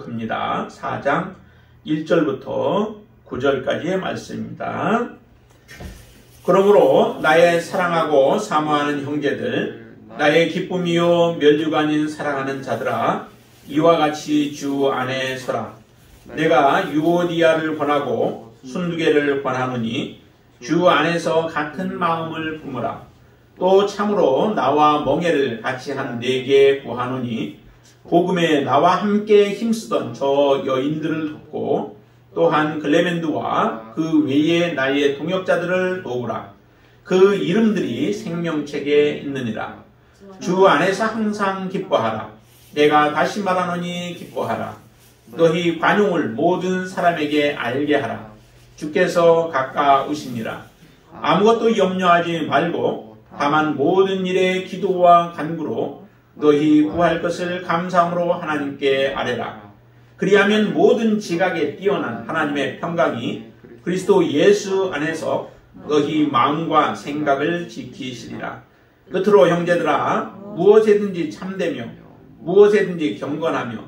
입니다. 4장 1절부터 9절까지의 말씀입니다. 그러므로 나의 사랑하고 사모하는 형제들, 나의 기쁨이요 면류가 아닌 사랑하는 자들아, 이와 같이 주 안에 서라. 내가 유오디아를 권하고 순두개를 권하노니 주 안에서 같은 마음을 품으라. 또 참으로 나와 멍에를 같이 한 네게 구하노니 복음에 나와 함께 힘쓰던 저 여인들을 돕고 또한 클레멘드와 그 외에 나의 동역자들을 도우라. 그 이름들이 생명책에 있느니라. 주 안에서 항상 기뻐하라. 내가 다시 말하노니 기뻐하라. 너희 관용을 모든 사람에게 알게 하라. 주께서 가까우시니라. 아무것도 염려하지 말고 다만 모든 일에 기도와 간구로 너희 구할 것을 감사함으로 하나님께 아뢰라. 그리하면 모든 지각에 뛰어난 하나님의 평강이 그리스도 예수 안에서 너희 마음과 생각을 지키시리라. 끝으로 형제들아, 무엇에든지 참되며 무엇에든지 경건하며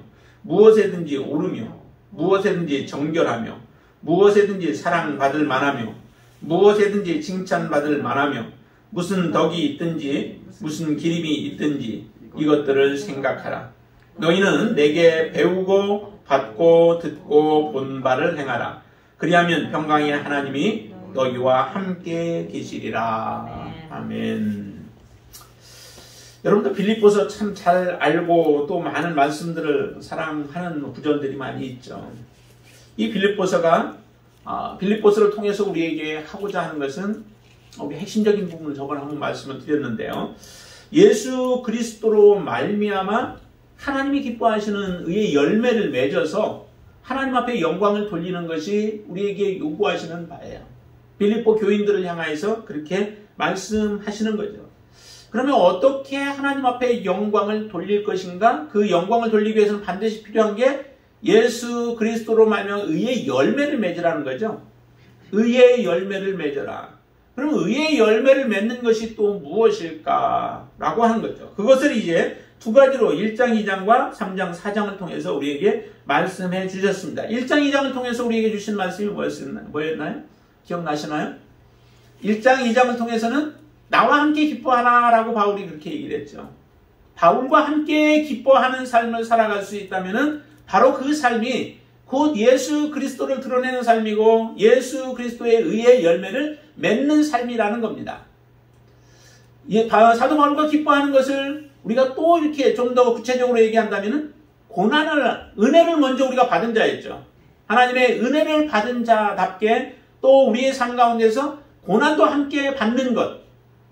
무엇에든지 옳으며 무엇에든지 정결하며 무엇에든지 사랑받을 만하며 무엇에든지 칭찬받을 만하며 무슨 덕이 있든지 무슨 기림이 있든지 이것들을 생각하라. 너희는 내게 배우고 받고 듣고 본 바를 행하라. 그리하면 평강의 하나님이 너희와 함께 계시리라. 아멘. 여러분들 빌립보서 참 잘 알고 또 많은 말씀들을 사랑하는 구절들이 많이 있죠. 이 빌립보서가 빌립보서를 통해서 우리에게 하고자 하는 것은 우리 핵심적인 부분을 저번에 한번 말씀을 드렸는데요. 예수 그리스도로 말미암아 하나님이 기뻐하시는 의의 열매를 맺어서 하나님 앞에 영광을 돌리는 것이 우리에게 요구하시는 바예요. 빌립보 교인들을 향하여서 그렇게 말씀하시는 거죠. 그러면 어떻게 하나님 앞에 영광을 돌릴 것인가? 그 영광을 돌리기 위해서는 반드시 필요한 게 예수 그리스도로 말미암아 의의 열매를 맺으라는 거죠. 의의 열매를 맺어라. 그럼 의의 열매를 맺는 것이 또 무엇일까라고 하는 거죠. 그것을 이제 두 가지로 1장, 2장과 3장, 4장을 통해서 우리에게 말씀해 주셨습니다. 1장, 2장을 통해서 우리에게 주신 말씀이 뭐였나요? 기억나시나요? 1장, 2장을 통해서는 나와 함께 기뻐하라 라고 바울이 그렇게 얘기를 했죠. 바울과 함께 기뻐하는 삶을 살아갈 수 있다면 바로 그 삶이 곧 예수 그리스도를 드러내는 삶이고 예수 그리스도의 의의 열매를 맺는 삶이라는 겁니다. 사도 바울과 기뻐하는 것을 우리가 또 이렇게 좀 더 구체적으로 얘기한다면 은혜를 먼저 우리가 받은 자였죠. 하나님의 은혜를 받은 자답게 또 우리의 삶 가운데서 고난도 함께 받는 것,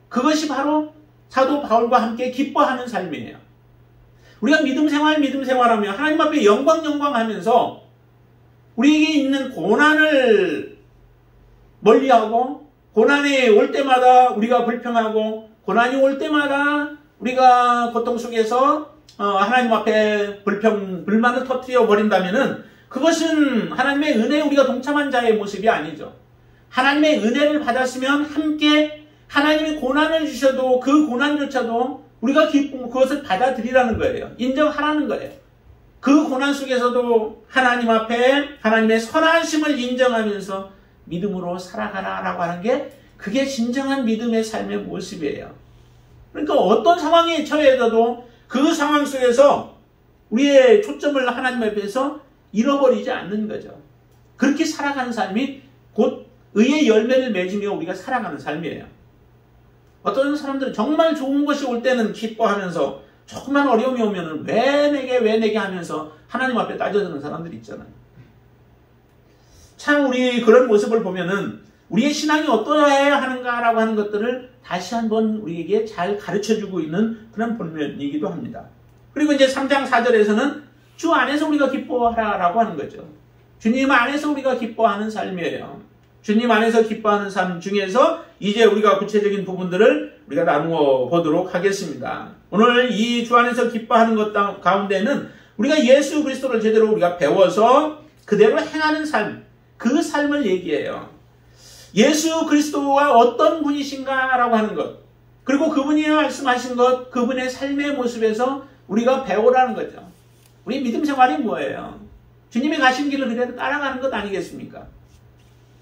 그것이 바로 사도 바울과 함께 기뻐하는 삶이에요. 우리가 믿음 생활하며 하나님 앞에 영광 하면서 우리에게 있는 고난을 멀리하고 고난이 올 때마다 우리가 불평하고 고난이 올 때마다 우리가 고통 속에서 하나님 앞에 불만을 터뜨려 버린다면은 그것은 하나님의 은혜에 우리가 동참한 자의 모습이 아니죠. 하나님의 은혜를 받았으면 함께 하나님이 고난을 주셔도 그 고난조차도 우리가 그것을 받아들이라는 거예요. 인정하라는 거예요. 그 고난 속에서도 하나님 앞에 하나님의 선하심을 인정하면서 믿음으로 살아가라라고 하는 게 그게 진정한 믿음의 삶의 모습이에요. 그러니까 어떤 상황에 처해져도 그 상황 속에서 우리의 초점을 하나님 앞에서 잃어버리지 않는 거죠. 그렇게 살아가는 삶이 곧 의의 열매를 맺으며 우리가 살아가는 삶이에요. 어떤 사람들은 정말 좋은 것이 올 때는 기뻐하면서 조금만 어려움이 오면은 왜 내게 하면서 하나님 앞에 따져드는 사람들이 있잖아요. 참 우리 그런 모습을 보면은 우리의 신앙이 어떠해야 하는가라고 하는 것들을 다시 한번 우리에게 잘 가르쳐주고 있는 그런 본면이기도 합니다. 그리고 이제 3장 4절에서는 주 안에서 우리가 기뻐하라라고 하는 거죠. 주님 안에서 우리가 기뻐하는 삶이에요. 주님 안에서 기뻐하는 삶 중에서 이제 우리가 구체적인 부분들을 우리가 나누어 보도록 하겠습니다. 오늘 이 주 안에서 기뻐하는 것 가운데는 우리가 예수 그리스도를 제대로 우리가 배워서 그대로 행하는 삶, 그 삶을 얘기해요. 예수 그리스도가 어떤 분이신가라고 하는 것, 그리고 그분이 말씀하신 것, 그분의 삶의 모습에서 우리가 배우라는 거죠. 우리 믿음 생활이 뭐예요? 주님이 가신 길을 그대로 따라가는 것 아니겠습니까?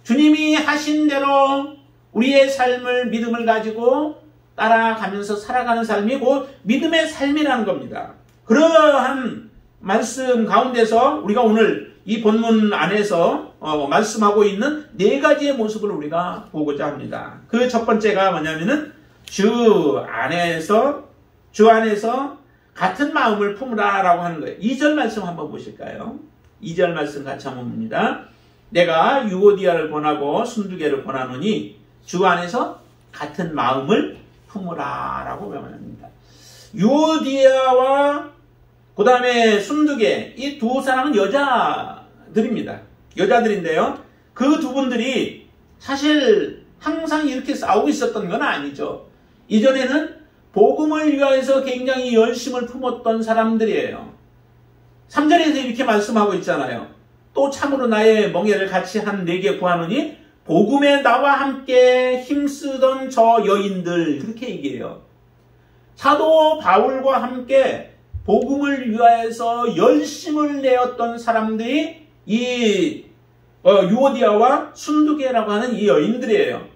주님이 하신 대로 우리의 삶을, 믿음을 가지고 따라가면서 살아가는 삶이 곧 믿음의 삶이라는 겁니다. 그러한 말씀 가운데서 우리가 오늘 이 본문 안에서 말씀하고 있는 네 가지의 모습을 우리가 보고자 합니다. 그 첫 번째가 뭐냐면은 주 안에서 같은 마음을 품으라라고 하는 거예요. 2절 말씀 한번 보실까요? 2절 말씀 같이 한번 봅니다. 내가 유오디아를 권하고 순두개를 권하노니 주 안에서 같은 마음을 품으라라고 명합니다. 유오디아와 그 다음에 순두개, 이 두 사람은 여자들입니다. 여자들인데요. 그 두 분들이 사실 항상 이렇게 싸우고 있었던 건 아니죠. 이전에는 복음을 위하여서 굉장히 열심을 품었던 사람들이에요. 3절에서 이렇게 말씀하고 있잖아요. 또 참으로 나의 멍에를 같이 한 내게 구하노니 복음에 나와 함께 힘쓰던 저 여인들, 그렇게 얘기해요. 사도 바울과 함께 복음을 위하여서 열심을 내었던 사람들이 이 유오디아와 순두개라고 하는 이 여인들이에요.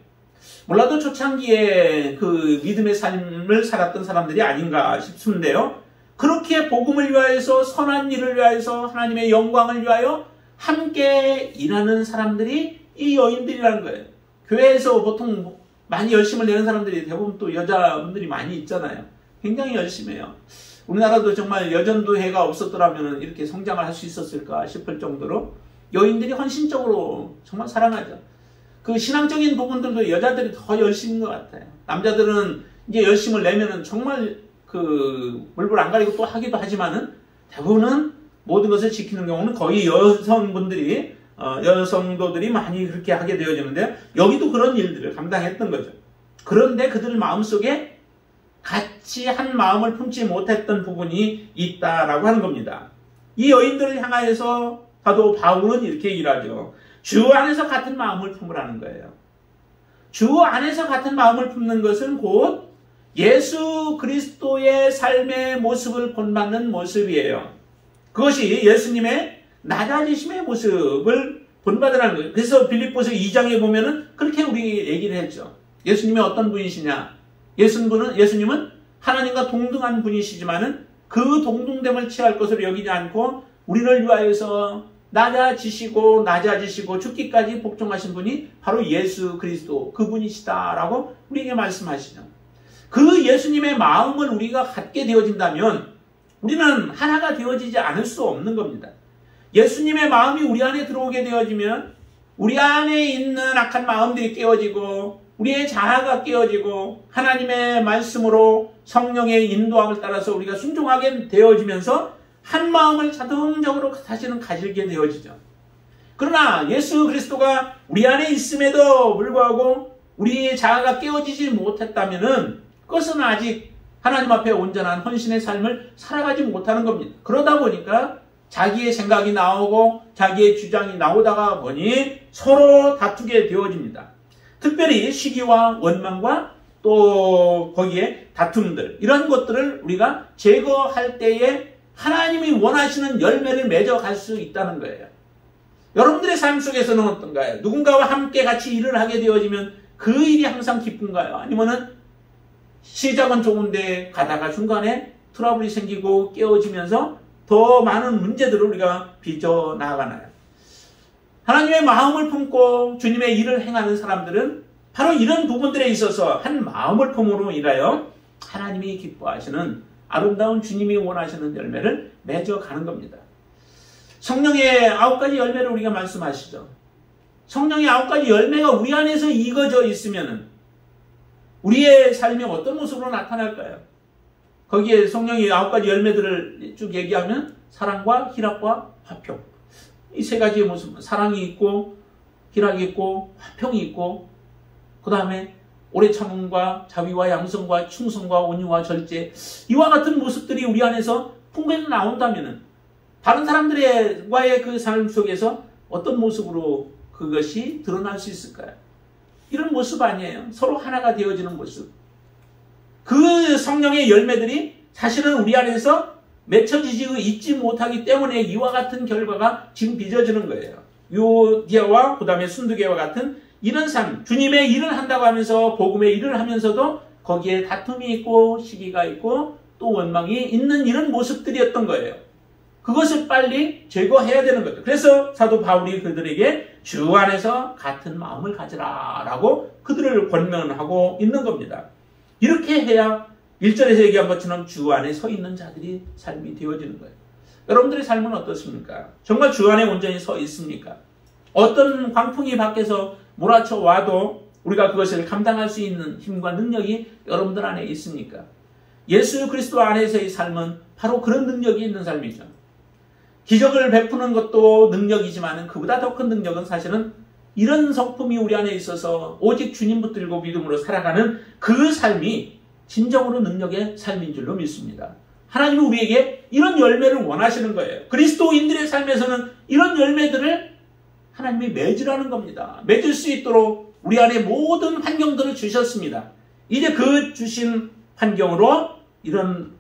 몰라도 초창기에 그 믿음의 삶을 살았던 사람들이 아닌가 싶은데요. 그렇게 복음을 위하여서, 선한 일을 위하여서, 하나님의 영광을 위하여 함께 일하는 사람들이 이 여인들이라는 거예요. 교회에서 보통 많이 열심을 내는 사람들이 대부분 또 여자분들이 많이 있잖아요. 굉장히 열심히 해요. 우리나라도 정말 여전도회가 없었더라면 이렇게 성장을 할 수 있었을까 싶을 정도로 여인들이 헌신적으로 정말 사랑하죠. 그 신앙적인 부분들도 여자들이 더 열심인 것 같아요. 남자들은 이제 열심을 내면은 정말 그 물불 안 가리고 또 하기도 하지만은 대부분은 모든 것을 지키는 경우는 거의 여성분들이 여성도들이 많이 그렇게 하게 되어지는데 여기도 그런 일들을 감당했던 거죠. 그런데 그들 마음속에 같이 한 마음을 품지 못했던 부분이 있다라고 하는 겁니다. 이 여인들을 향하여서 사도 바울은 이렇게 얘기하죠. 주 안에서 같은 마음을 품으라는 거예요. 주 안에서 같은 마음을 품는 것은 곧 예수 그리스도의 삶의 모습을 본받는 모습이에요. 그것이 예수님의 낮아지심의 모습을 본받으라는 거예요. 그래서 빌립보서 2장에 보면은 그렇게 우리 얘기를 했죠. 예수님이 어떤 분이시냐? 예수님은 하나님과 동등한 분이시지만은 그 동등됨을 취할 것으로 여기지 않고 우리를 위하여서 낮아지시고 죽기까지 복종하신 분이 바로 예수 그리스도 그분이시다라고 우리에게 말씀하시죠. 그 예수님의 마음을 우리가 갖게 되어진다면 우리는 하나가 되어지지 않을 수 없는 겁니다. 예수님의 마음이 우리 안에 들어오게 되어지면 우리 안에 있는 악한 마음들이 깨어지고 우리의 자아가 깨어지고 하나님의 말씀으로 성령의 인도함을 따라서 우리가 순종하게 되어지면서 한 마음을 자동적으로 다시는 가지게 되어지죠. 그러나 예수 그리스도가 우리 안에 있음에도 불구하고 우리의 자아가 깨어지지 못했다면 그것은 아직 하나님 앞에 온전한 헌신의 삶을 살아가지 못하는 겁니다. 그러다 보니까 자기의 생각이 나오고 자기의 주장이 나오다가 보니 서로 다투게 되어집니다. 특별히 시기와 원망과 또 거기에 다툼들, 이런 것들을 우리가 제거할 때에 하나님이 원하시는 열매를 맺어갈 수 있다는 거예요. 여러분들의 삶 속에서는 어떤가요? 누군가와 함께 같이 일을 하게 되어지면 그 일이 항상 기쁜가요? 아니면은 시작은 좋은데 가다가 중간에 트러블이 생기고 깨어지면서 더 많은 문제들을 우리가 빚어나가나요? 하나님의 마음을 품고 주님의 일을 행하는 사람들은 바로 이런 부분들에 있어서 한 마음을 품음으로 인하여 하나님이 기뻐하시는 아름다운 주님이 원하시는 열매를 맺어가는 겁니다. 성령의 9가지 열매를 우리가 말씀하시죠. 성령의 9가지 열매가 우리 안에서 익어져 있으면 우리의 삶이 어떤 모습으로 나타날까요? 거기에 성령의 9가지 열매들을 쭉 얘기하면 사랑과 희락과 화평, 이 세 가지의 모습, 사랑이 있고 희락이 있고 화평이 있고 그 다음에 오래 참음과 자비와 양성과 충성과 온유와 절제, 이와 같은 모습들이 우리 안에서 풍부히 나온다면 다른 사람들과의 그 삶 속에서 어떤 모습으로 그것이 드러날 수 있을까요? 이런 모습 아니에요. 서로 하나가 되어지는 모습. 그 성령의 열매들이 사실은 우리 안에서 맺혀지지 잊지 못하기 때문에 이와 같은 결과가 지금 빚어지는 거예요. 유오디아와 그 다음에 순두개와 같은 이런 삶, 주님의 일을 한다고 하면서 복음의 일을 하면서도 거기에 다툼이 있고 시기가 있고 또 원망이 있는 이런 모습들이었던 거예요. 그것을 빨리 제거해야 되는 거죠. 그래서 사도 바울이 그들에게 주 안에서 같은 마음을 가지라 라고 그들을 권면하고 있는 겁니다. 이렇게 해야 1절에서 얘기한 것처럼 주 안에 서 있는 자들이 삶이 되어지는 거예요. 여러분들의 삶은 어떻습니까? 정말 주 안에 온전히 서 있습니까? 어떤 광풍이 밖에서 몰아쳐 와도 우리가 그것을 감당할 수 있는 힘과 능력이 여러분들 안에 있습니까? 예수 그리스도 안에서의 삶은 바로 그런 능력이 있는 삶이죠. 기적을 베푸는 것도 능력이지만 그보다 더 큰 능력은 사실은 이런 성품이 우리 안에 있어서 오직 주님 붙들고 믿음으로 살아가는 그 삶이 진정으로 능력의 삶인 줄로 믿습니다. 하나님은 우리에게 이런 열매를 원하시는 거예요. 그리스도인들의 삶에서는 이런 열매들을 하나님이 맺으라는 겁니다. 맺을 수 있도록 우리 안에 모든 환경들을 주셨습니다. 이제 그 주신 환경으로 이런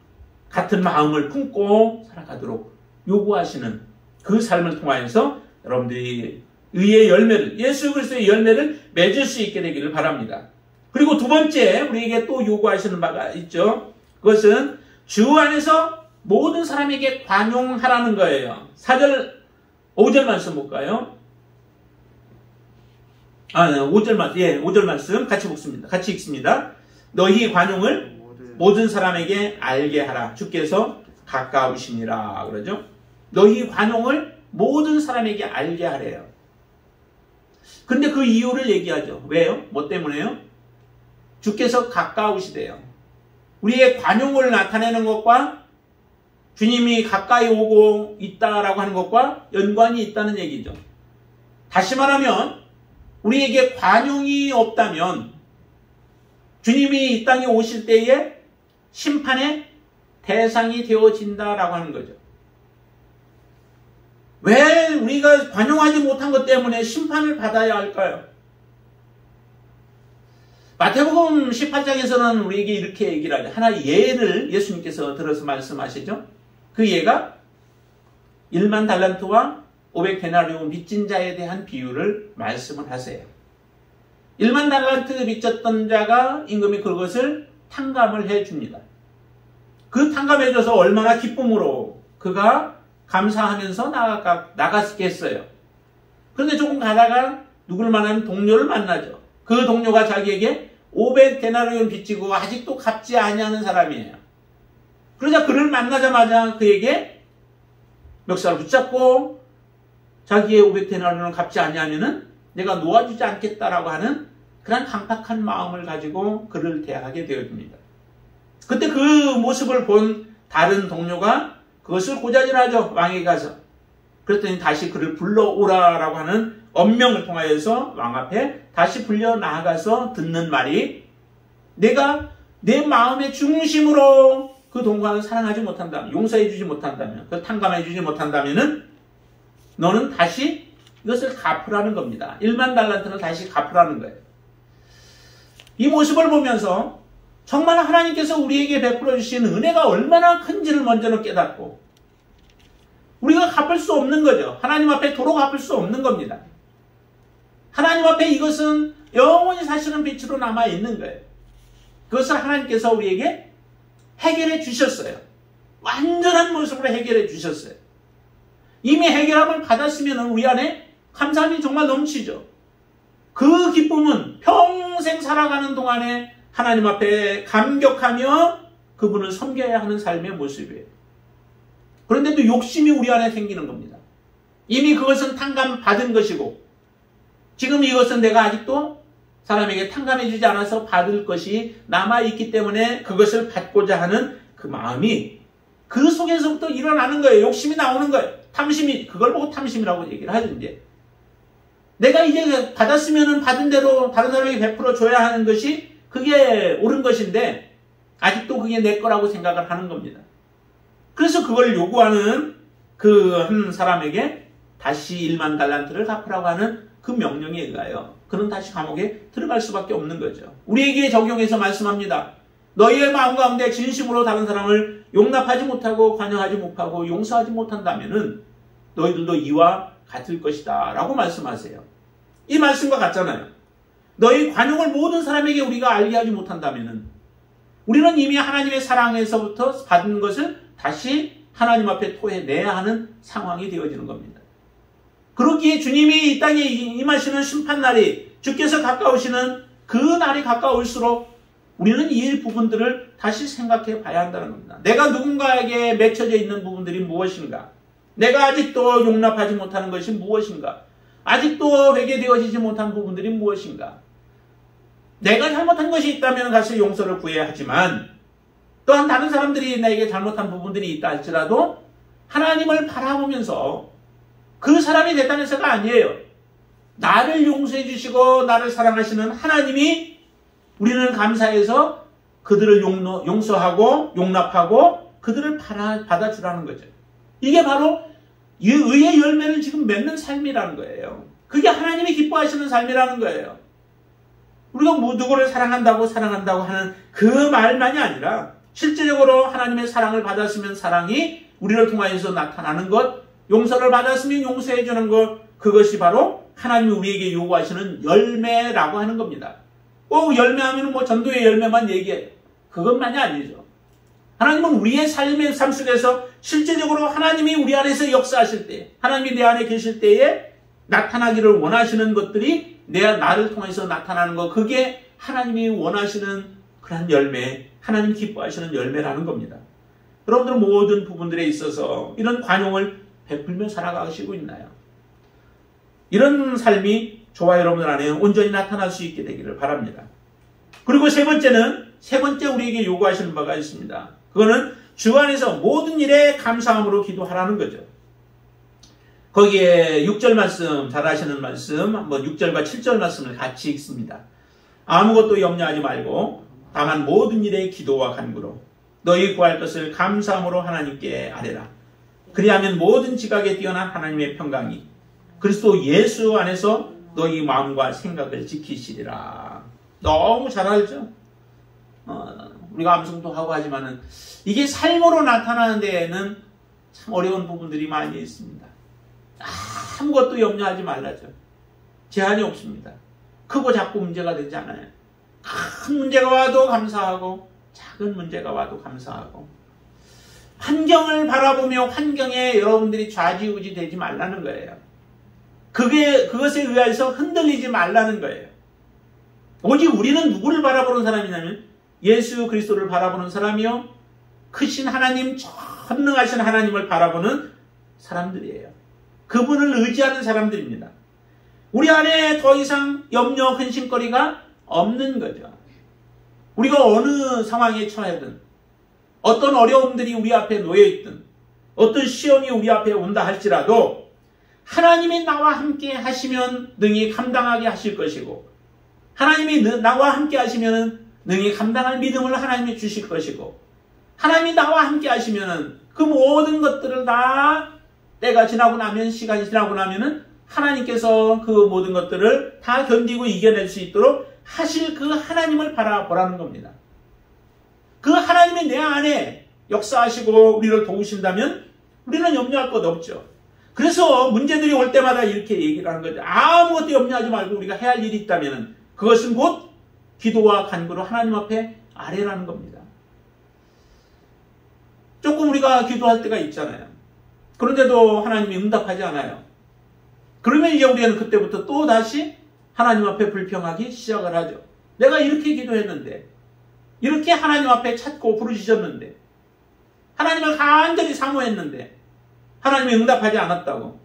같은 마음을 품고 살아가도록 요구하시는 그 삶을 통하여서 여러분들이 의의 열매를, 예수 그리스도의 열매를 맺을 수 있게 되기를 바랍니다. 그리고 두 번째 우리에게 또 요구하시는 바가 있죠. 그것은 주 안에서 모든 사람에게 관용하라는 거예요. 4절, 5절 말씀 볼까요? 5절 말씀 같이 읽습니다. 같이 읽습니다. 너희 관용을 모든 사람에게 알게 하라. 주께서 가까우시니라. 그러죠? 너희 관용을 모든 사람에게 알게 하래요. 근데 그 이유를 얘기하죠. 왜요? 뭐 때문에요? 주께서 가까우시대요. 우리의 관용을 나타내는 것과 주님이 가까이 오고 있다라고 하는 것과 연관이 있다는 얘기죠. 다시 말하면 우리에게 관용이 없다면 주님이 이 땅에 오실 때에 심판의 대상이 되어진다라고 하는 거죠. 왜 우리가 관용하지 못한 것 때문에 심판을 받아야 할까요? 마태복음 18장에서는 우리에게 이렇게 얘기를 하죠. 하나의 예를 예수님께서 들어서 말씀하시죠. 그 예가 1만 달란트와 500데나리온 빚진 자에 대한 비유를 말씀을 하세요. 1만 달란트 빚졌던 자가 임금이 그것을 탕감을 해줍니다. 그 탕감해줘서 얼마나 기쁨으로 그가 감사하면서 나갔겠어요. 그런데 조금 가다가 누굴 만나면 동료를 만나죠. 그 동료가 자기에게 500데나리온 빚지고 아직도 갚지 아니하는 사람이에요. 그러자 그를 만나자마자 그에게 멱살을 붙잡고 자기의 500데나리온을 갚지 아니하면은 내가 놓아주지 않겠다라고 하는 그런 강팍한 마음을 가지고 그를 대하게 되어집니다. 그때 그 모습을 본 다른 동료가 그것을 고자질하죠. 왕에게 가서. 그랬더니 다시 그를 불러오라라고 하는 엄명을 통하여서 왕 앞에 다시 불려 나아가서 듣는 말이 내가 내 마음의 중심으로 그 동관을 사랑하지 못한다면, 용서해 주지 못한다면, 그 탕감해 주지 못한다면은 너는 다시 이것을 갚으라는 겁니다. 1만 달란트는 다시 갚으라는 거예요. 이 모습을 보면서 정말 하나님께서 우리에게 베풀어 주신 은혜가 얼마나 큰지를 먼저는 깨닫고 우리가 갚을 수 없는 거죠. 하나님 앞에 도로 갚을 수 없는 겁니다. 하나님 앞에 이것은 영원히 사실은 빛으로 남아있는 거예요. 그것을 하나님께서 우리에게 해결해 주셨어요. 완전한 모습으로 해결해 주셨어요. 이미 해결함을 받았으면 우리 안에 감사함이 정말 넘치죠. 그 기쁨은 평생 살아가는 동안에 하나님 앞에 감격하며 그분을 섬겨야 하는 삶의 모습이에요. 그런데도 욕심이 우리 안에 생기는 겁니다. 이미 그것은 탕감받은 것이고 지금 이것은 내가 아직도 사람에게 탕감해 주지 않아서 받을 것이 남아있기 때문에 그것을 받고자 하는 그 마음이 그 속에서부터 일어나는 거예요. 욕심이 나오는 거예요. 탐심이, 그걸 보고 탐심이라고 얘기를 하죠. 이제 내가 이제 받았으면 받은 대로 다른 사람에게 베풀어 줘야 하는 것이 그게 옳은 것인데 아직도 그게 내 거라고 생각을 하는 겁니다. 그래서 그걸 요구하는 그 한 사람에게 다시 1만 달란트를 갚으라고 하는 그 명령에 의하여 그는 다시 감옥에 들어갈 수밖에 없는 거죠. 우리에게 적용해서 말씀합니다. 너희의 마음 가운데 진심으로 다른 사람을 용납하지 못하고 관여하지 못하고 용서하지 못한다면은 너희들도 이와 같을 것이다 라고 말씀하세요. 이 말씀과 같잖아요. 너희 관용을 모든 사람에게 우리가 알게 하지 못한다면은 우리는 이미 하나님의 사랑에서부터 받은 것을 다시 하나님 앞에 토해내야 하는 상황이 되어지는 겁니다. 그러기에 주님이 이 땅에 임하시는 심판날이 주께서 가까우시는 그 날이 가까울수록 우리는 이 부분들을 다시 생각해 봐야 한다는 겁니다. 내가 누군가에게 맺혀져 있는 부분들이 무엇인가? 내가 아직도 용납하지 못하는 것이 무엇인가? 아직도 회개되어지지 못한 부분들이 무엇인가? 내가 잘못한 것이 있다면 가서 용서를 구해야 하지만 또한 다른 사람들이 나에게 잘못한 부분들이 있다 할지라도 하나님을 바라보면서 그 사람이 됐다면서가 아니에요. 나를 용서해 주시고 나를 사랑하시는 하나님이 우리는 감사해서 그들을 용서하고 용납하고 그들을 받아주라는 거죠. 이게 바로 의의 열매를 지금 맺는 삶이라는 거예요. 그게 하나님이 기뻐하시는 삶이라는 거예요. 우리가 누구를 사랑한다고 하는 그 말만이 아니라 실제적으로 하나님의 사랑을 받았으면 사랑이 우리를 통하여서 나타나는 것, 용서를 받았으면 용서해 주는 것, 그것이 바로 하나님이 우리에게 요구하시는 열매라고 하는 겁니다. 꼭 열매하면 전도의 열매만 얘기해요. 그것만이 아니죠. 하나님은 우리의 삶 속에서 실제적으로 하나님이 우리 안에서 역사하실 때, 하나님이 내 안에 계실 때에 나타나기를 원하시는 것들이 나를 통해서 나타나는 것, 그게 하나님이 원하시는 그런 열매, 하나님 기뻐하시는 열매라는 겁니다. 여러분들 모든 부분들에 있어서 이런 관용을 베풀며 살아가시고 있나요? 이런 삶이 저와 여러분들 안에 온전히 나타날 수 있게 되기를 바랍니다. 그리고 세 번째 우리에게 요구하시는 바가 있습니다. 그거는 주 안에서 모든 일에 감사함으로 기도하라는 거죠. 거기에 6절 말씀, 잘 아시는 말씀, 한번 6절과 7절 말씀을 같이 읽습니다. 아무것도 염려하지 말고 다만 모든 일에 기도와 간구로 너희 구할 것을 감사함으로 하나님께 아뢰라. 그리하면 모든 지각에 뛰어난 하나님의 평강이 그리스도 예수 안에서 너희 마음과 생각을 지키시리라. 너무 잘 알죠? 우리가 암송도 하고 하지만은 이게 삶으로 나타나는 데에는 참 어려운 부분들이 많이 있습니다. 아무것도 염려하지 말라죠. 제한이 없습니다. 크고 작고 문제가 되지 않아요. 큰 문제가 와도 감사하고 작은 문제가 와도 감사하고 환경을 바라보며 환경에 여러분들이 좌지우지 되지 말라는 거예요. 그것에 의해서 흔들리지 말라는 거예요. 오직 우리는 누구를 바라보는 사람이냐면 예수 그리스도를 바라보는 사람이요, 크신 하나님, 전능하신 하나님을 바라보는 사람들이에요. 그분을 의지하는 사람들입니다. 우리 안에 더 이상 염려, 근심거리가 없는 거죠. 우리가 어느 상황에 처하든, 어떤 어려움들이 우리 앞에 놓여있든, 어떤 시험이 우리 앞에 온다 할지라도 하나님이 나와 함께 하시면 능히 감당하게 하실 것이고, 하나님이 나와 함께 하시면 능히 감당할 믿음을 하나님이 주실 것이고, 하나님이 나와 함께 하시면 그 모든 것들을 다 때가 지나고 나면, 시간이 지나고 나면은 하나님께서 그 모든 것들을 다 견디고 이겨낼 수 있도록 하실 그 하나님을 바라보라는 겁니다. 그 하나님이 내 안에 역사하시고 우리를 도우신다면 우리는 염려할 것 없죠. 그래서 문제들이 올 때마다 이렇게 얘기를 하는 거죠. 아무것도 염려하지 말고 우리가 해야 할 일이 있다면 그것은 곧 기도와 간구로 하나님 앞에 아뢰라는 겁니다. 조금 우리가 기도할 때가 있잖아요. 그런데도 하나님이 응답하지 않아요. 그러면 이제 우리는 그때부터 또 다시 하나님 앞에 불평하기 시작을 하죠. 내가 이렇게 기도했는데, 이렇게 하나님 앞에 찾고 부르짖었는데, 하나님을 간절히 사모했는데 하나님이 응답하지 않았다고.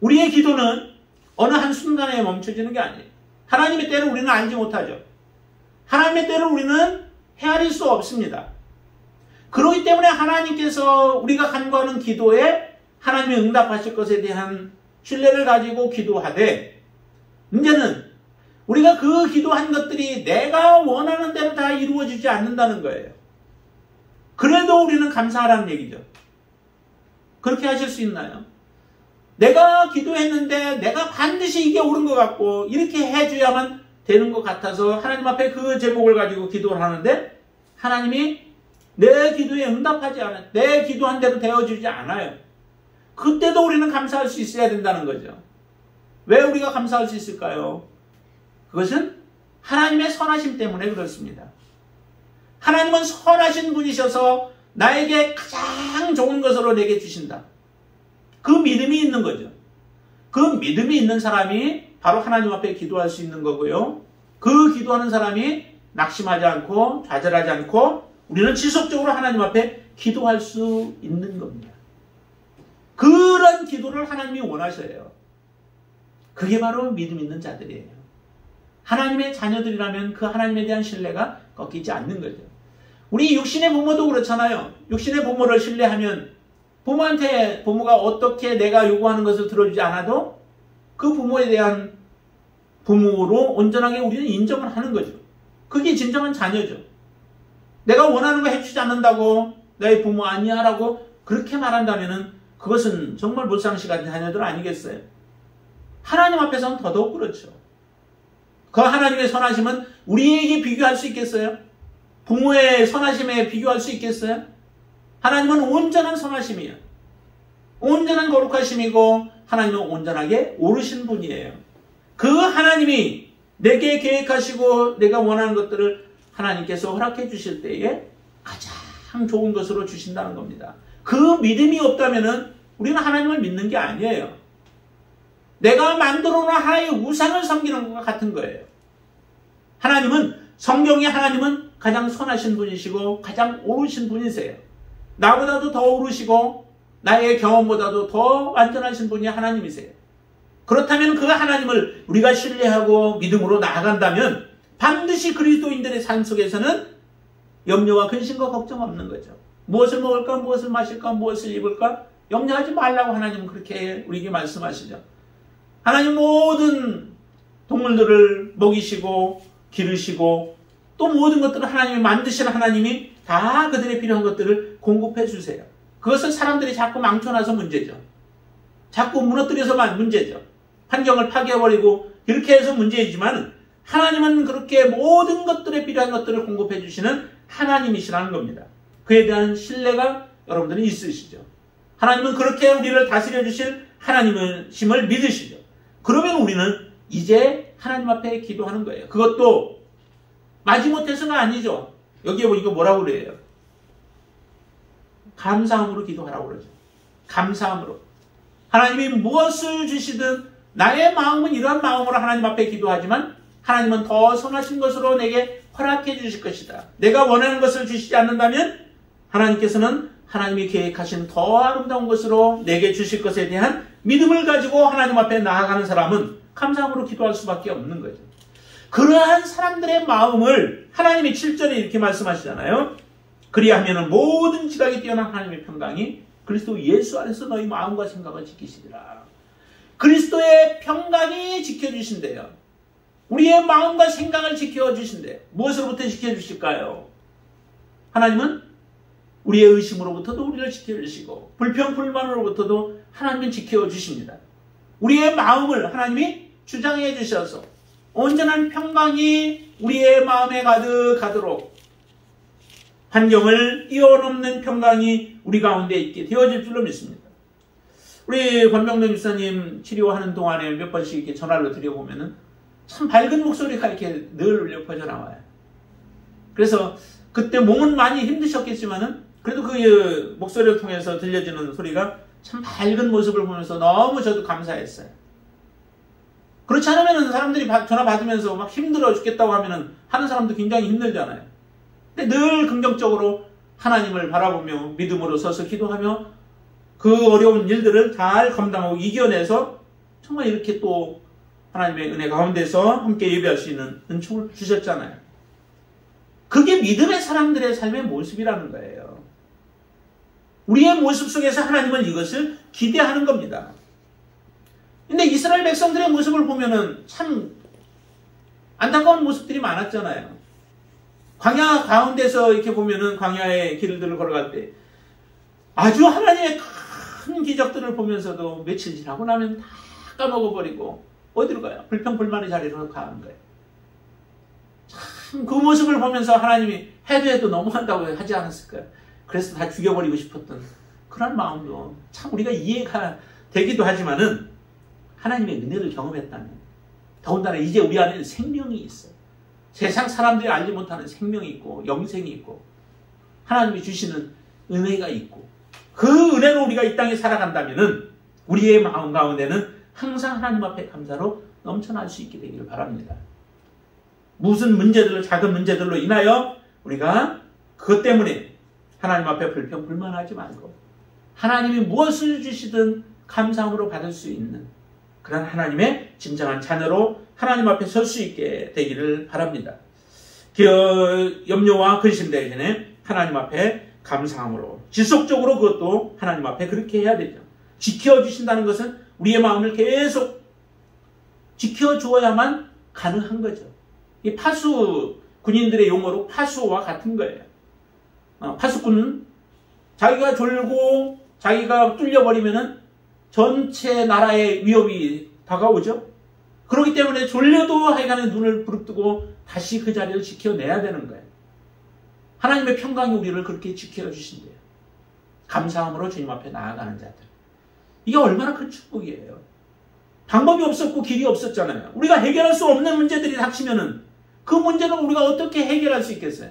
우리의 기도는 어느 한순간에 멈춰지는 게 아니에요. 하나님의 때를 우리는 알지 못하죠. 하나님의 때를 우리는 헤아릴 수 없습니다. 그렇기 때문에 하나님께서 우리가 간구하는 기도에 하나님이 응답하실 것에 대한 신뢰를 가지고 기도하되, 문제는 우리가 그 기도한 것들이 내가 원하는 대로 다 이루어지지 않는다는 거예요. 그래도 우리는 감사하라는 얘기죠. 그렇게 하실 수 있나요? 내가 기도했는데 내가 반드시 이게 옳은 것 같고 이렇게 해줘야만 되는 것 같아서 하나님 앞에 그 제목을 가지고 기도를 하는데 하나님이 내 기도에 응답하지 않아요. 내 기도한 대로 되어주지 않아요. 그때도 우리는 감사할 수 있어야 된다는 거죠. 왜 우리가 감사할 수 있을까요? 그것은 하나님의 선하심 때문에 그렇습니다. 하나님은 선하신 분이셔서 나에게 가장 좋은 것으로 내게 주신다. 그 믿음이 있는 거죠. 그 믿음이 있는 사람이 바로 하나님 앞에 기도할 수 있는 거고요. 그 기도하는 사람이 낙심하지 않고 좌절하지 않고 우리는 지속적으로 하나님 앞에 기도할 수 있는 겁니다. 그런 기도를 하나님이 원하셔요. 그게 바로 믿음 있는 자들이에요. 하나님의 자녀들이라면 그 하나님에 대한 신뢰가 꺾이지 않는 거죠. 우리 육신의 부모도 그렇잖아요. 육신의 부모를 신뢰하면 부모한테 부모가 어떻게 내가 요구하는 것을 들어주지 않아도 그 부모에 대한 부모로 온전하게 우리는 인정을 하는 거죠. 그게 진정한 자녀죠. 내가 원하는 거 해주지 않는다고 너의 부모 아니야 라고 그렇게 말한다면 그것은 정말 불상시간 자녀들 아니겠어요? 하나님 앞에서는 더더욱 그렇죠. 그 하나님의 선하심은 우리에게 비교할 수 있겠어요? 부모의 선하심에 비교할 수 있겠어요? 하나님은 온전한 선하심이에요. 온전한 거룩하심이고 하나님은 온전하게 오르신 분이에요. 그 하나님이 내게 계획하시고 내가 원하는 것들을 하나님께서 허락해 주실 때에 가장 좋은 것으로 주신다는 겁니다. 그 믿음이 없다면 우리는 하나님을 믿는 게 아니에요. 내가 만들어 놓은 하나의 우상을 섬기는 것과 같은 거예요. 하나님은 성경의 하나님은 가장 선하신 분이시고 가장 오르신 분이세요. 나보다도 더 오르시고 나의 경험보다도 더 완전하신 분이 하나님이세요. 그렇다면 그 하나님을 우리가 신뢰하고 믿음으로 나아간다면 반드시 그리스도인들의 삶 속에서는 염려와 근심과 걱정 없는 거죠. 무엇을 먹을까, 무엇을 마실까, 무엇을 입을까 염려하지 말라고 하나님은 그렇게 우리에게 말씀하시죠. 하나님 모든 동물들을 먹이시고 기르시고 또 모든 것들을 하나님이 만드신 하나님이 다 그들의 필요한 것들을 공급해 주세요. 그것을 사람들이 자꾸 망쳐놔서 문제죠. 자꾸 무너뜨려서만 문제죠. 환경을 파괴해버리고 이렇게 해서 문제이지만 하나님은 그렇게 모든 것들에 필요한 것들을 공급해 주시는 하나님이시라는 겁니다. 그에 대한 신뢰가 여러분들은 있으시죠. 하나님은 그렇게 우리를 다스려 주실 하나님이심을 믿으시죠. 그러면 우리는 이제 하나님 앞에 기도하는 거예요. 그것도 마지못해서가 아니죠. 여기에 보니까 뭐라고 그래요? 감사함으로 기도하라고 그러죠. 감사함으로. 하나님이 무엇을 주시든 나의 마음은 이러한 마음으로 하나님 앞에 기도하지만 하나님은 더 선하신 것으로 내게 허락해 주실 것이다. 내가 원하는 것을 주시지 않는다면 하나님께서는 하나님이 계획하신 더 아름다운 것으로 내게 주실 것에 대한 믿음을 가지고 하나님 앞에 나아가는 사람은 감사함으로 기도할 수밖에 없는 거죠. 그러한 사람들의 마음을 하나님이 7절에 이렇게 말씀하시잖아요. 그리하면 모든 지각이 뛰어난 하나님의 평강이 그리스도 예수 안에서 너희 마음과 생각을 지키시리라. 그리스도의 평강이 지켜주신대요. 우리의 마음과 생각을 지켜주신대요. 무엇으로부터 지켜주실까요? 하나님은 우리의 의심으로부터도 우리를 지켜주시고 불평불만으로부터도 하나님은 지켜주십니다. 우리의 마음을 하나님이 주장해 주셔서 온전한 평강이 우리의 마음에 가득하도록 환경을 뛰어넘는 평강이 우리 가운데 있게 되어질 줄로 믿습니다. 우리 권병동 집사님 치료하는 동안에 몇 번씩 이렇게 전화를 드려보면은 참 밝은 목소리가 이렇게 늘 울려 퍼져 나와요. 그래서 그때 몸은 많이 힘드셨겠지만은 그래도 그 목소리를 통해서 들려지는 소리가 참 밝은 모습을 보면서 너무 저도 감사했어요. 그렇지 않으면 사람들이 전화 받으면서 막 힘들어 죽겠다고 하면은 하는 사람도 굉장히 힘들잖아요. 근데 늘 긍정적으로 하나님을 바라보며 믿음으로 서서 기도하며 그 어려운 일들을 잘 감당하고 이겨내서 정말 이렇게 또 하나님의 은혜 가운데서 함께 예배할 수 있는 은총을 주셨잖아요. 그게 믿음의 사람들의 삶의 모습이라는 거예요. 우리의 모습 속에서 하나님은 이것을 기대하는 겁니다. 근데 이스라엘 백성들의 모습을 보면은 참 안타까운 모습들이 많았잖아요. 광야 가운데서 이렇게 보면은 광야의 길들을 걸어갈 때 아주 하나님의 큰 기적들을 보면서도 며칠 지나고 나면 다 까먹어버리고 어디로 가요? 불평불만의 자리로 가는 거예요. 참 그 모습을 보면서 하나님이 해도 너무한다고 하지 않았을까요? 그래서 다 죽여버리고 싶었던 그런 마음도 참 우리가 이해가 되기도 하지만은 하나님의 은혜를 경험했다면 더군다나 이제 우리 안에 생명이 있어요. 세상 사람들이 알지 못하는 생명이 있고 영생이 있고 하나님이 주시는 은혜가 있고 그 은혜로 우리가 이 땅에 살아간다면은 우리의 마음 가운데는 항상 하나님 앞에 감사로 넘쳐날 수 있게 되기를 바랍니다. 무슨 문제들로 작은 문제들로 인하여 우리가 그것 때문에 하나님 앞에 불평불만하지 말고 하나님이 무엇을 주시든 감사함으로 받을 수 있는 그런 하나님의 진정한 자녀로 하나님 앞에 설 수 있게 되기를 바랍니다. 염려와 근심 되기 전에 하나님 앞에 감사함으로 지속적으로 그것도 하나님 앞에 그렇게 해야 되죠. 지켜주신다는 것은 우리의 마음을 계속 지켜주어야만 가능한 거죠. 이 파수 군인들의 용어로 파수와 같은 거예요. 파수꾼은 자기가 졸고 자기가 뚫려버리면은 전체 나라의 위협이 다가오죠. 그렇기 때문에 졸려도 하여간에 눈을 부릅뜨고 다시 그 자리를 지켜내야 되는 거예요. 하나님의 평강이 우리를 그렇게 지켜주신대요. 감사함으로 주님 앞에 나아가는 자들. 이게 얼마나 큰 축복이에요. 방법이 없었고 길이 없었잖아요. 우리가 해결할 수 없는 문제들이 닥치면은 그 문제는 우리가 어떻게 해결할 수 있겠어요?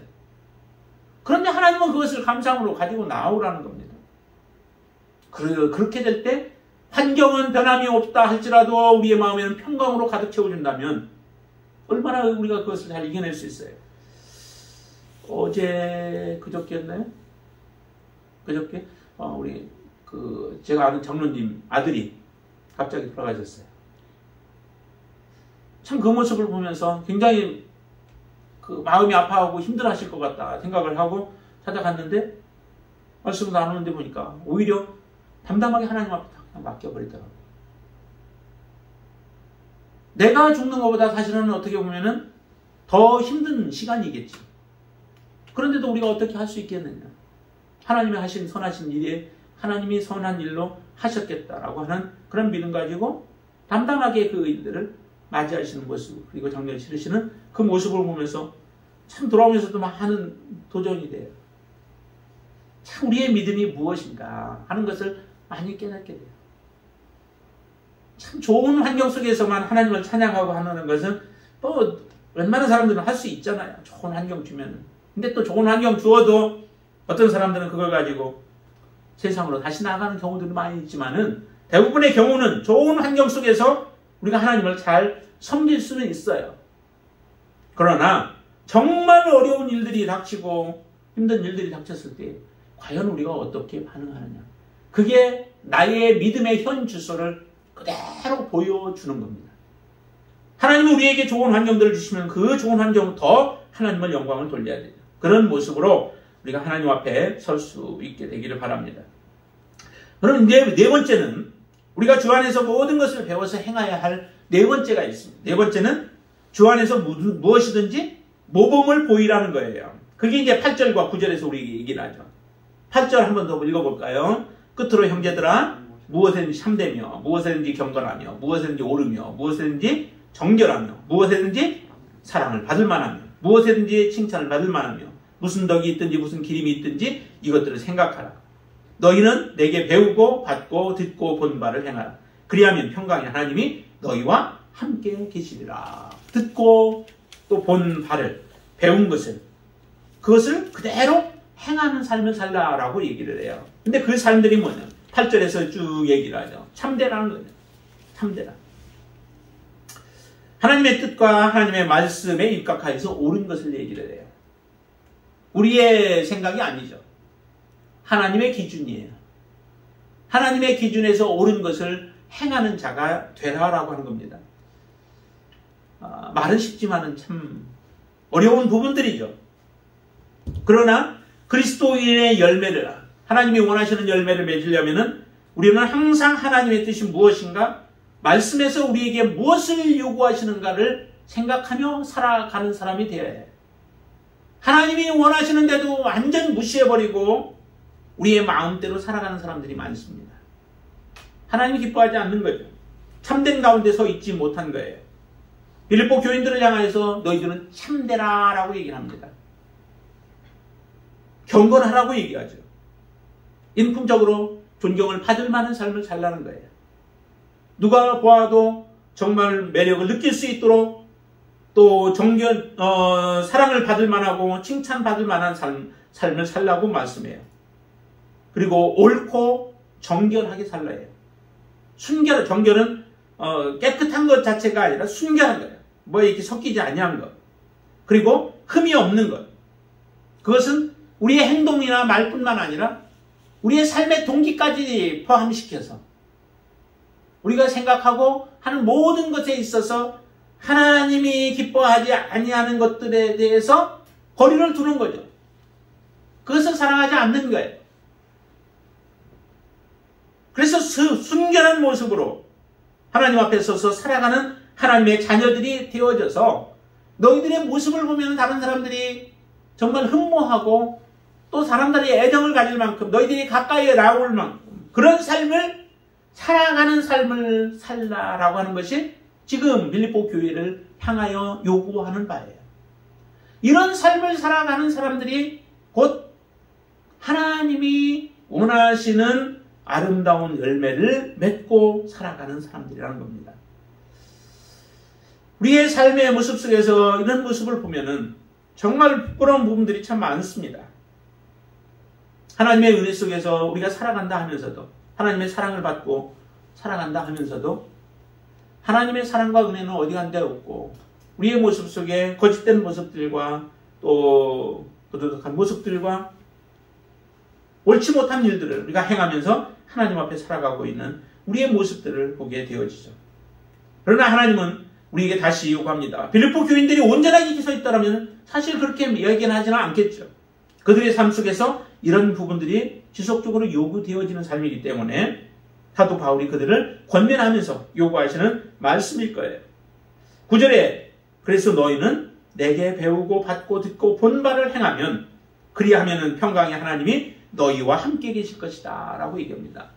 그런데 하나님은 그것을 감사함으로 가지고 나오라는 겁니다. 그렇게 될 때 환경은 변함이 없다 할지라도 우리의 마음에는 평강으로 가득 채워준다면 얼마나 우리가 그것을 잘 이겨낼 수 있어요. 그저께였나요? 그저께 우리 제가 아는 장로님 아들이 갑자기 돌아가셨어요. 참 그 모습을 보면서 굉장히 마음이 아파하고 힘들어하실 것 같다 생각을 하고 찾아갔는데 말씀을 나누는데 보니까 오히려 담담하게 하나님 앞에 그냥 맡겨버리더라고요. 내가 죽는 것보다 사실은 어떻게 보면은 더 힘든 시간이겠지. 그런데도 우리가 어떻게 할 수 있겠느냐. 하나님이 하신 선하신 일에 하나님이 선한 일로 하셨겠다라고 하는 그런 믿음 가지고 담담하게 그 일들을 맞이하시는 모습 그리고 정렬 치르시는 그 모습을 보면서 참 돌아오면서도 많은 도전이 돼요. 참 우리의 믿음이 무엇인가 하는 것을 많이 깨닫게 돼요. 참 좋은 환경 속에서만 하나님을 찬양하고 하는 것은 또 웬만한 사람들은 할 수 있잖아요. 좋은 환경 주면은. 근데 또 좋은 환경 주어도 어떤 사람들은 그걸 가지고 세상으로 다시 나가는 경우들도 많이 있지만은 대부분의 경우는 좋은 환경 속에서 우리가 하나님을 잘 섬길 수는 있어요. 그러나 정말 어려운 일들이 닥치고 힘든 일들이 닥쳤을 때 과연 우리가 어떻게 반응하느냐. 그게 나의 믿음의 현 주소를 그대로 보여주는 겁니다. 하나님은 우리에게 좋은 환경들을 주시면 그 좋은 환경으로 더 하나님을 영광을 돌려야 되죠. 그런 모습으로 우리가 하나님 앞에 설 수 있게 되기를 바랍니다. 그럼 이제 네 번째는 우리가 주 안에서 모든 것을 배워서 행해야 할 네 번째가 있습니다. 네 번째는 주 안에서 무엇이든지 모범을 보이라는 거예요. 그게 이제 8절과 9절에서 우리 얘기를 하죠. 8절 한 번 더 읽어볼까요? 끝으로 형제들아 무엇에든지 참되며 무엇에든지 경건하며 무엇에든지 오르며 무엇에든지 정결하며 무엇에든지 사랑을 받을 만하며 무엇에든지 칭찬을 받을 만하며 무슨 덕이 있든지 무슨 기림이 있든지 이것들을 생각하라. 너희는 내게 배우고 받고 듣고 본 바를 행하라. 그리하면 평강의 하나님이 너희와 함께 계시리라. 듣고 또 본 바를 배운 것을 그것을 그대로 행하는 삶을 살라라고 얘기를 해요. 근데 그 삶들이 뭐냐? 8절에서 쭉 얘기를 하죠. 참되라는 거죠. 참되라. 하나님의 뜻과 하나님의 말씀에 입각하여서 옳은 것을 얘기를 해요. 우리의 생각이 아니죠. 하나님의 기준이에요. 하나님의 기준에서 옳은 것을 행하는 자가 되라라고 하는 겁니다. 말은 쉽지만은 참 어려운 부분들이죠. 그러나 그리스도인의 열매를 하나님이 원하시는 열매를 맺으려면은 우리는 항상 하나님의 뜻이 무엇인가 말씀에서 우리에게 무엇을 요구하시는가를 생각하며 살아가는 사람이 되어야 해요. 하나님이 원하시는데도 완전 무시해버리고 우리의 마음대로 살아가는 사람들이 많습니다. 하나님이 기뻐하지 않는 거죠. 참된 가운데 서 있지 못한 거예요. 빌립보 교인들을 향하여서 너희들은 참되라 라고 얘기를 합니다. 경건하라고 얘기하죠. 인품적으로 존경을 받을 만한 삶을 살라는 거예요. 누가 보아도 정말 매력을 느낄 수 있도록 또 사랑을 받을 만하고 칭찬받을 만한 삶을 살라고 말씀해요. 그리고 옳고 정결하게 살라요. 정결은 깨끗한 것 자체가 아니라 순결한 거예요. 뭐 이렇게 섞이지 아니한 것. 그리고 흠이 없는 것. 그것은 우리의 행동이나 말뿐만 아니라 우리의 삶의 동기까지 포함시켜서 우리가 생각하고 하는 모든 것에 있어서 하나님이 기뻐하지 아니하는 것들에 대해서 거리를 두는 거죠. 그것을 사랑하지 않는 거예요. 그래서 순결한 모습으로 하나님 앞에 서서 살아가는 하나님의 자녀들이 되어져서 너희들의 모습을 보면 다른 사람들이 정말 흠모하고 또 사람들이 애정을 가질 만큼 너희들이 가까이에 나올 만큼 그런 삶을 살아가는 삶을 살라라고 하는 것이 지금 빌립보 교회를 향하여 요구하는 바예요. 이런 삶을 살아가는 사람들이 곧 하나님이 원하시는 아름다운 열매를 맺고 살아가는 사람들이라는 겁니다. 우리의 삶의 모습 속에서 이런 모습을 보면은 정말 부끄러운 부분들이 참 많습니다. 하나님의 은혜 속에서 우리가 살아간다 하면서도 하나님의 사랑을 받고 살아간다 하면서도 하나님의 사랑과 은혜는 어디 간 데 없고 우리의 모습 속에 거짓된 모습들과 또 부도덕한 모습들과 옳지 못한 일들을 우리가 행하면서 하나님 앞에 살아가고 있는 우리의 모습들을 보게 되어지죠. 그러나 하나님은 우리에게 다시 요구합니다. 빌립보 교인들이 온전하게 서 있다면 사실 그렇게 얘기는 하지는 않겠죠. 그들의 삶 속에서 이런 부분들이 지속적으로 요구되어지는 삶이기 때문에 사도 바울이 그들을 권면하면서 요구하시는 말씀일 거예요. 9절에 그래서 너희는 내게 배우고 받고 듣고 본 바를 행하면 그리하면은 평강의 하나님이 너희와 함께 계실 것이다 라고 얘기합니다.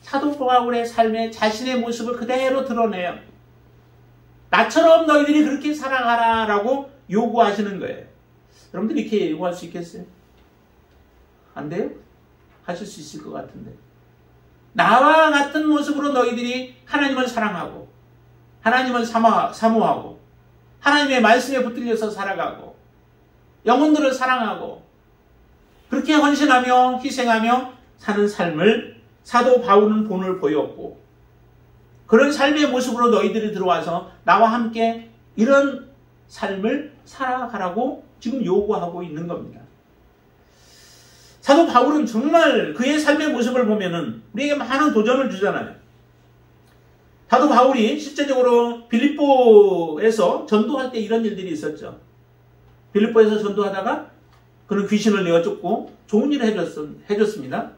사도 바울의 삶에 자신의 모습을 그대로 드러내요. 나처럼 너희들이 그렇게 살아가라 라고 요구하시는 거예요. 여러분들 이렇게 요구할 수 있겠어요? 안 돼요? 하실 수 있을 것 같은데. 나와 같은 모습으로 너희들이 하나님을 사랑하고 하나님을 사모하고 하나님의 말씀에 붙들려서 살아가고 영혼들을 사랑하고 그렇게 헌신하며 희생하며 사는 삶을 사도 바울은 본을 보였고 그런 삶의 모습으로 너희들이 들어와서 나와 함께 이런 삶을 살아가라고 지금 요구하고 있는 겁니다. 사도 바울은 정말 그의 삶의 모습을 보면은 우리에게 많은 도전을 주잖아요. 사도 바울이 실제적으로 빌립보에서 전도할 때 이런 일들이 있었죠. 빌립보에서 전도하다가 그는 귀신을 내어 쫓고 좋은 일을 해줬습니다.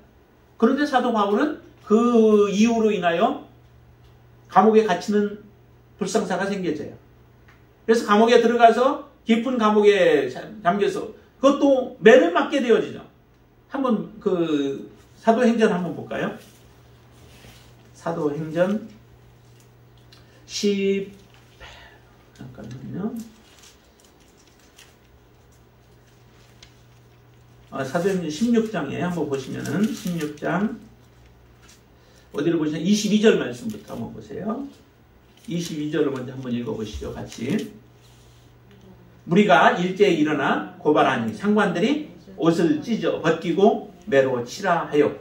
그런데 사도 바울은 그 이유로 인하여 감옥에 갇히는 불상사가 생겨져요. 그래서 감옥에 들어가서 깊은 감옥에 잠겨서 그것도 매를 맞게 되어지죠. 한번 그 사도행전 한번 볼까요? 사도행전 잠깐만요. 사도행전 16장에 한번 보시면은 16장 어디를 보시면 22절 말씀부터 한번 보세요. 22절을 먼저 한번 읽어보시죠. 같이. 무리가 일제에 일어나 고발하니 상관들이 옷을 찢어 벗기고 매로 치라 하여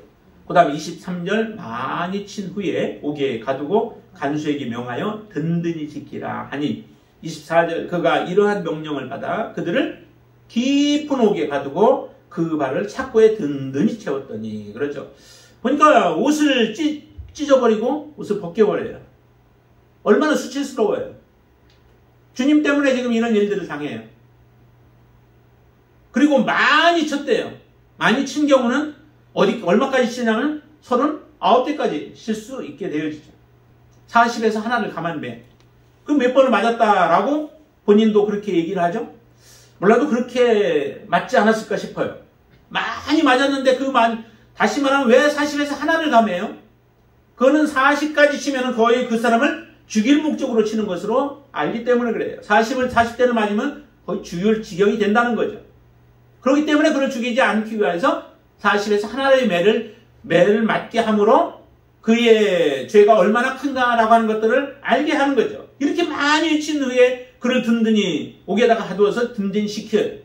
그 다음 23절 많이 친 후에 옥에 가두고 간수에게 명하여 든든히 지키라 하니 24절 그가 이러한 명령을 받아 그들을 깊은 옥에 가두고 그 발을 착고에 든든히 채웠더니 그러죠. 보니까 옷을 찢어버리고 옷을 벗겨버려요. 얼마나 수치스러워요. 주님 때문에 지금 이런 일들을 당해요. 그리고 많이 쳤대요. 많이 친 경우는 얼마까지 치냐면 39대까지 칠 수 있게 되어지죠. 40에서 하나를 가만히 그럼 몇 번을 맞았다라고 본인도 그렇게 얘기를 하죠. 몰라도 그렇게 맞지 않았을까 싶어요. 많이 맞았는데 다시 말하면 왜 40에서 하나를 감해요? 그거는 40까지 치면 거의 그 사람을 죽일 목적으로 치는 것으로 알기 때문에 그래요. 40대를 맞으면 거의 죽일 지경이 된다는 거죠. 그렇기 때문에 그를 죽이지 않기 위해서 40에서 하나의 매를 맞게 함으로 그의 죄가 얼마나 큰가라고 하는 것들을 알게 하는 거죠. 이렇게 많이 친 후에 그를 든든히 옥에다가 가두어서 든든시켜요.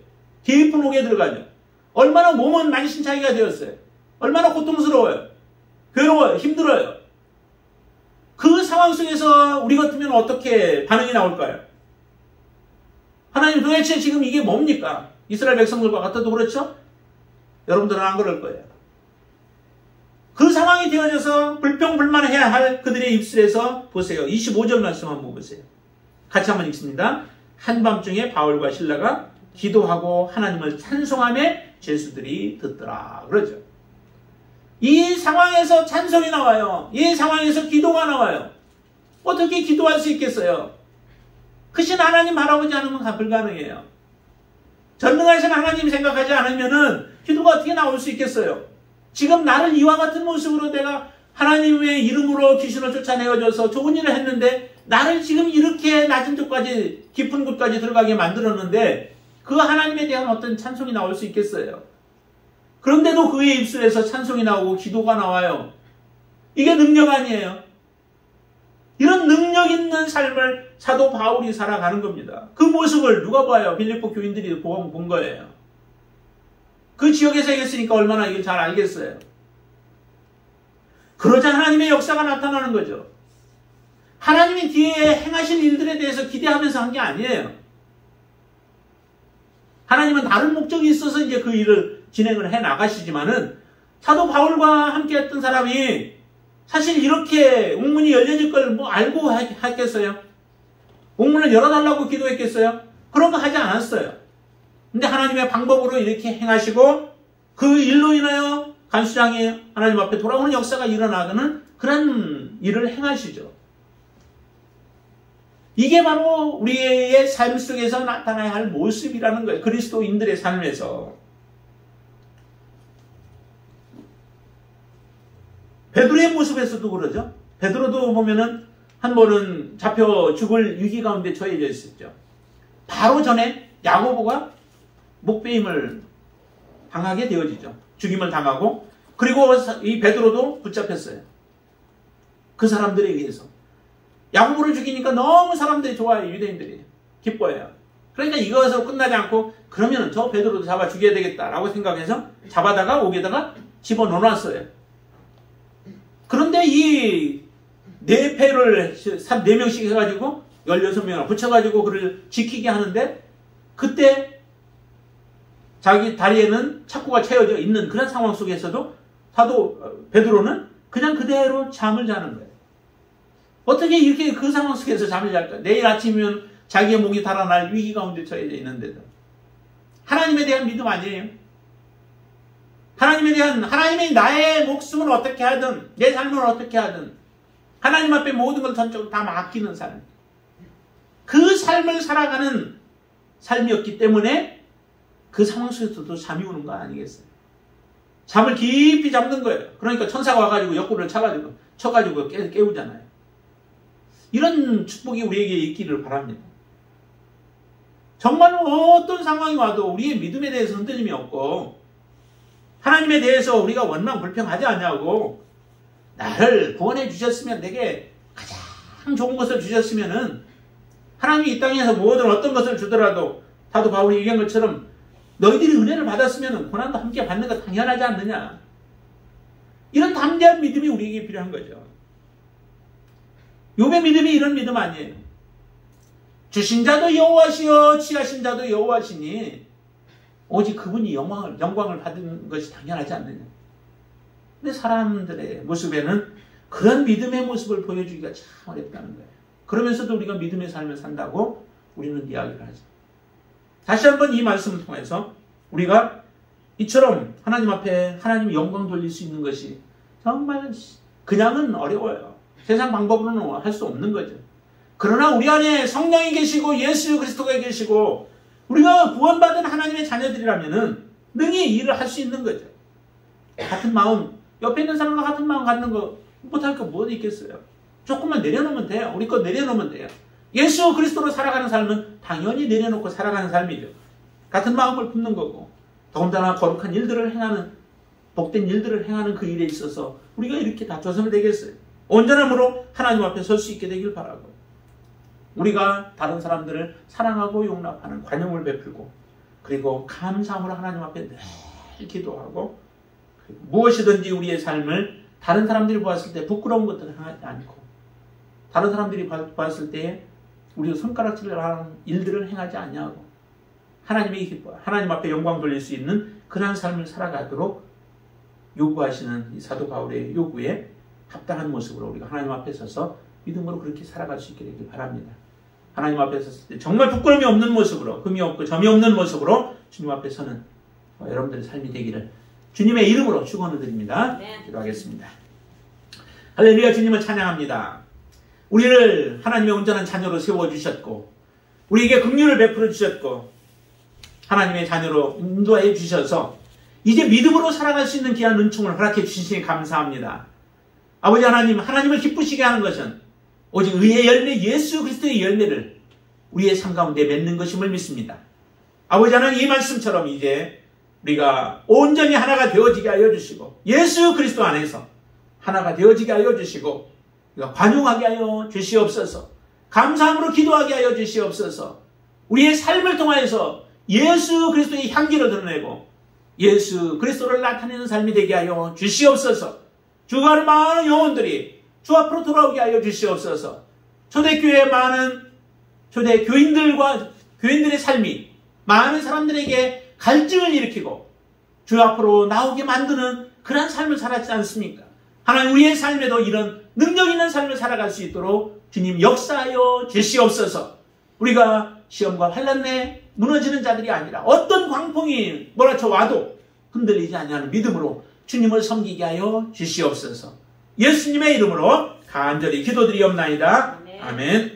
깊은 옥에 들어가죠. 얼마나 몸은 만신창이가 되었어요. 얼마나 고통스러워요. 괴로워요. 힘들어요. 그 상황 속에서 우리 같으면 어떻게 반응이 나올까요? 하나님 도대체 지금 이게 뭡니까? 이스라엘 백성들과 같아도 그렇죠? 여러분들은 안 그럴 거예요. 그 상황이 되어져서 불평불만해야 할 그들의 입술에서 보세요. 25절 말씀 한번 보세요. 같이 한번 읽습니다. 한밤중에 바울과 실라가 기도하고 하나님을 찬송하며 죄수들이 듣더라. 그러죠. 이 상황에서 찬송이 나와요. 이 상황에서 기도가 나와요. 어떻게 기도할 수 있겠어요? 크신 하나님 바라보지 않으면 다 불가능해요. 전능하신 하나님 생각하지 않으면은 기도가 어떻게 나올 수 있겠어요? 지금 나를 이와 같은 모습으로 내가 하나님의 이름으로 귀신을 쫓아내어줘서 좋은 일을 했는데 나를 지금 이렇게 낮은 곳까지 깊은 곳까지 들어가게 만들었는데 그 하나님에 대한 어떤 찬송이 나올 수 있겠어요? 그런데도 그의 입술에서 찬송이 나오고 기도가 나와요. 이게 능력 아니에요? 이런 능력 있는 삶을 사도 바울이 살아가는 겁니다. 그 모습을 누가 봐요? 빌립보 교인들이 본 거예요. 그 지역에서 했으니까 얼마나 이걸 잘 알겠어요. 그러자 하나님의 역사가 나타나는 거죠. 하나님이 뒤에 행하신 일들에 대해서 기대하면서 한 게 아니에요. 하나님은 다른 목적이 있어서 이제 그 일을 진행을 해 나가시지만은 사도 바울과 함께 했던 사람이 사실 이렇게 옥문이 열려질 걸 뭐 알고 했겠어요? 옥문을 열어달라고 기도했겠어요? 그런 거 하지 않았어요. 근데 하나님의 방법으로 이렇게 행하시고 그 일로 인하여 간수장이 하나님 앞에 돌아오는 역사가 일어나는 그런 일을 행하시죠. 이게 바로 우리의 삶 속에서 나타나야 할 모습이라는 거예요. 그리스도인들의 삶에서. 베드로의 모습에서도 그러죠. 베드로도 보면은 한 번은 잡혀 죽을 위기 가운데 처해져 있었죠. 바로 전에 야고보가 목베임을 당하게 되어지죠. 죽임을 당하고 그리고 이 베드로도 붙잡혔어요. 그 사람들에 의해서. 야고보를 죽이니까 너무 사람들이 좋아해요. 유대인들이. 기뻐해요. 그러니까 이것으로 끝나지 않고 그러면 저 베드로도 잡아 죽여야 되겠다라고 생각해서 잡아다가 옥에다가 집어넣어놨어요. 그런데 이 네 패를 4명씩 해가지고 16명을 붙여가지고 그를 지키게 하는데 그때 자기 다리에는 착고가 채워져 있는 그런 상황 속에서도 사도 베드로는 그냥 그대로 잠을 자는 거예요. 어떻게 이렇게 그 상황 속에서 잠을 잘까? 내일 아침이면 자기의 목이 달아날 위기 가운데 처해져 있는데도. 하나님에 대한 믿음 아니에요? 하나님이 나의 목숨을 어떻게 하든, 내 삶을 어떻게 하든, 하나님 앞에 모든 걸 전적으로 다 맡기는 삶. 그 삶을 살아가는 삶이었기 때문에 그 상황 속에서도 잠이 오는 거 아니겠어요? 잠을 깊이 잡는 거예요. 그러니까 천사가 와가지고 옆구리를 쳐가지고 깨우잖아요. 이런 축복이 우리에게 있기를 바랍니다. 정말 어떤 상황이 와도 우리의 믿음에 대해서 흔들림이 없고 하나님에 대해서 우리가 원망불평하지 않냐고 나를 구원해 주셨으면 내게 가장 좋은 것을 주셨으면은 하나님이 이 땅에서 모든 어떤 것을 주더라도 사도 바울이 얘기한 것처럼 너희들이 은혜를 받았으면 고난도 함께 받는 거 당연하지 않느냐. 이런 담대한 믿음이 우리에게 필요한 거죠. 욥의 믿음이 이런 믿음 아니에요. 주신 자도 여호와시요 취하신 자도 여호와시니 오직 그분이 영광을 받는 것이 당연하지 않느냐. 근데 사람들의 모습에는 그런 믿음의 모습을 보여주기가 참 어렵다는 거예요. 그러면서도 우리가 믿음의 삶을 산다고 우리는 이야기를 하죠. 다시 한번 이 말씀을 통해서 우리가 이처럼 하나님 앞에 하나님 영광 돌릴 수 있는 것이 정말 그냥은 어려워요. 세상 방법으로는 할 수 없는 거죠. 그러나 우리 안에 성령이 계시고 예수 그리스도가 계시고 우리가 구원받은 하나님의 자녀들이라면은 능히 일을 할 수 있는 거죠. 같은 마음, 옆에 있는 사람과 같은 마음 갖는 거 못할 거 뭐 있겠어요? 조금만 내려놓으면 돼요. 우리 거 내려놓으면 돼요. 예수 그리스도로 살아가는 삶은 당연히 내려놓고 살아가는 삶이죠. 같은 마음을 품는 거고, 더군다나 거룩한 일들을 행하는, 복된 일들을 행하는 그 일에 있어서 우리가 이렇게 다퉈서는 되겠어요. 온전함으로 하나님 앞에 설 수 있게 되길 바라고, 우리가 다른 사람들을 사랑하고 용납하는 관용을 베풀고, 그리고 감사함으로 하나님 앞에 늘 기도하고, 무엇이든지 우리의 삶을 다른 사람들이 보았을 때 부끄러운 것들을 하지 않고, 다른 사람들이 보았을 때 우리가 손가락질을 하는 일들을 행하지 않냐고, 하나님이 기뻐, 하나님 앞에 영광 돌릴 수 있는 그러한 삶을 살아가도록 요구하시는 이 사도 바울의 요구에 합당한 모습으로 우리가 하나님 앞에 서서 믿음으로 그렇게 살아갈 수 있게 되길 바랍니다. 하나님 앞에 섰을 때 정말 부끄러움이 없는 모습으로, 흠이 없고 점이 없는 모습으로 주님 앞에 서는 여러분들의 삶이 되기를 주님의 이름으로 축원을 드립니다. 기도하겠습니다. 할렐루야. 주님을 찬양합니다. 우리를 하나님의 온전한 자녀로 세워주셨고, 우리에게 긍휼을 베풀어 주셨고, 하나님의 자녀로 인도해 주셔서 이제 믿음으로 살아갈 수 있는 귀한 은총을 허락해 주시니 감사합니다. 아버지 하나님, 하나님을 기쁘시게 하는 것은 오직 의의 열매, 예수 그리스도의 열매를 우리의 삶 가운데 맺는 것임을 믿습니다. 아버지 하나님, 이 말씀처럼 이제 우리가 온전히 하나가 되어지게 하여 주시고, 예수 그리스도 안에서 하나가 되어지게 하여 주시고, 우리가 관용하게 하여 주시옵소서. 감사함으로 기도하게 하여 주시옵소서. 우리의 삶을 통하여서 예수 그리스도의 향기를 드러내고 예수 그리스도를 나타내는 삶이 되게 하여 주시옵소서. 주가 하는 많은 영혼들이 주 앞으로 돌아오게 하여 주시옵소서. 초대교회의 많은 초대 교인들의 삶이 많은 사람들에게 갈증을 일으키고 주 앞으로 나오게 만드는 그런 삶을 살았지 않습니까? 하나님, 우리의 삶에도 이런 능력 있는 삶을 살아갈 수 있도록 주님 역사하여 주시옵소서. 우리가 시험과 환난 내에 무너지는 자들이 아니라 어떤 광풍이 몰아쳐 와도 흔들리지 아니하는 믿음으로 주님을 섬기게 하여 주시옵소서. 예수님의 이름으로 간절히 기도드리옵나이다. 아멘.